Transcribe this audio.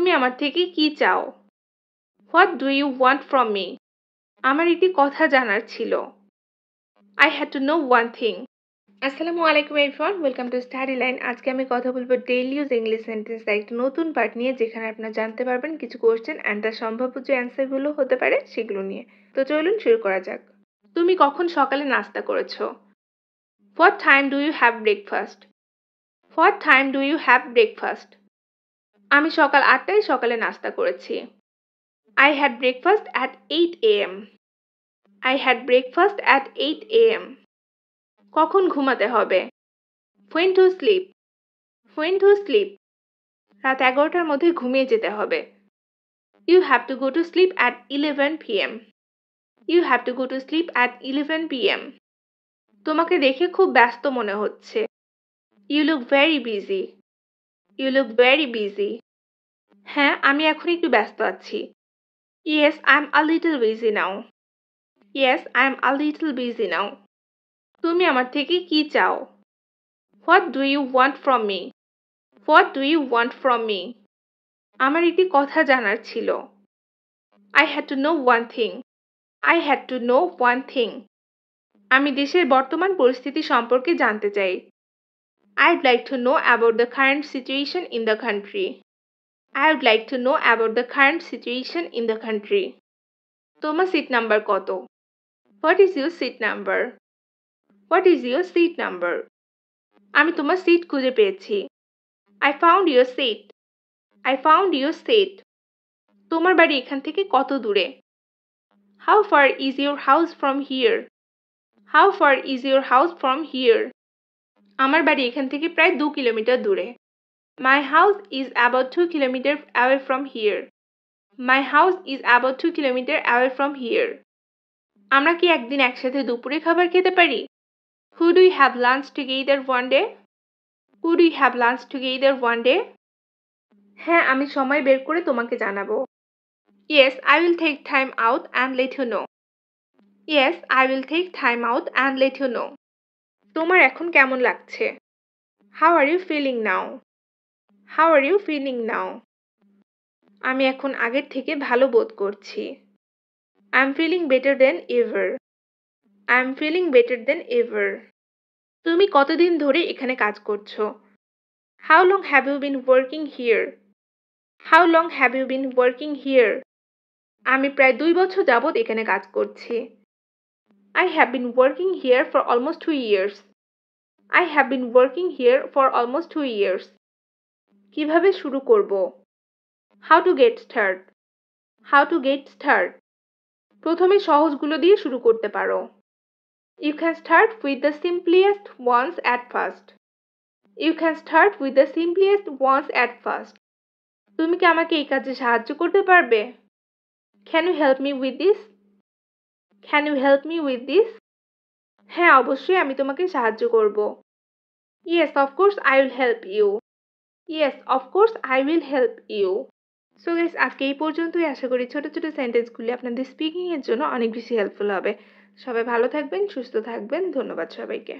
তুমি আমার থেকে কি চাও? What do you want from me? আমার একটি কথা জানার ছিল। I had to know one thing. আসসালামু আলাইকুম everyone, welcome to study line. আজকে আমি কথা বলবো ডেইলি ইউজ ইংলিশ সেন্টেন্সের একটা নতুন পার্ট নিয়ে, যেখানে আপনারা জানতে পারবেন কিছু কোয়েশ্চেন অ্যান্ড তার সম্ভাব্য যে অ্যান্সারগুলো হতে পারে সেগুলো নিয়ে। তো চলুন শুরু করা যাক। তুমি কখন সকালে নাস্তা করেছো? What time do you have breakfast? What time do you have breakfast? আমি সকাল 8টায় সকালে নাস্তা করেছি। I had breakfast at 8 a.m. I had breakfast at 8 a.m. কখন ঘুমাতে হবে? When to sleep? When to sleep? রাত 11টার মধ্যে ঘুমিয়ে যেতে হবে। You have to go to sleep at 11 p.m. You have to go to sleep at 11 p.m. তোমাকে দেখে খুব ব্যস্ত মনে হচ্ছে। You look very busy. You look very busy. হ্যাঁ, আমি এখন একটু ব্যস্ত আছি। Yes, I'm a little busy now. Yes, I'm a little busy now. তুমি আমার থেকে কি চাও? What do you want from me? What do you want from me? আমার একটি কথা জানার ছিল। I had to know one thing. I had to know one thing. আমি দেশের বর্তমান পরিস্থিতি সম্পর্কে জানতে চাই। I'd like to know about the current situation in the country. I'd like to know about the current situation in the country. তোমার seat number কত? What is your seat number? What is your seat number? আমি তোমার seat খুঁজে পেয়েছি। I found your seat. I found your seat. তোমার বাড়ি এখান থেকে কত দূরে? How far is your house from here? How far is your house from here? আমার বাড়ি এখান থেকে প্রায় 2 কিলোমিটার দূরে। My house is about 2 kilometers away from here. My house is about 2 kilometers away from here. আমরা কি একদিন একসাথে দুপুরে খাবার খেতে পারি? Could we have lunch together one day? Could we have lunch together one day? হ্যাঁ, আমি সময় বের করে তোমাকে জানাবো। Yes, I will take time out and let you know. Yes, I will take time out and let you know. তোমার এখন কেমন লাগছে? How are you feeling now? How are you feeling now? আমি এখন আগের থেকে ভালো বোধ করছি। I'm feeling better than ever. I'm feeling better than ever. তুমি কতদিন ধরে এখানে কাজ করছো? How long have you been working here? How long have you been working here? আমি প্রায় 2 বছর যাবত এখানে কাজ করছি। I have been working here for almost 2 years. I have been working here for almost 2 years. কিভাবে শুরু করব? How to get start? How to get start? প্রথমে সহজগুলো দিয়ে শুরু করতে পারো। You can start with the simplest ones at first. You can start with the simplest ones at first. তুমি কি আমাকে এই কাজে সাহায্য করতে পারবে? Can you help me with this? Can you help me with this? হ্যাঁ, অবশ্যই আমি তোমাকে সাহায্য করব। Yes, of course I will help you. Yes, of course I will help you. So guys, আজকে এই পর্যন্তই। আশা করি ছোট ছোট সেন্টেন্সগুলি আপনাদের স্পিকিং এর জন্য অনেক বেশি হেল্পফুল হবে। সবাই ভালো থাকবেন, সুস্থ থাকবেন। ধন্যবাদ সবাইকে।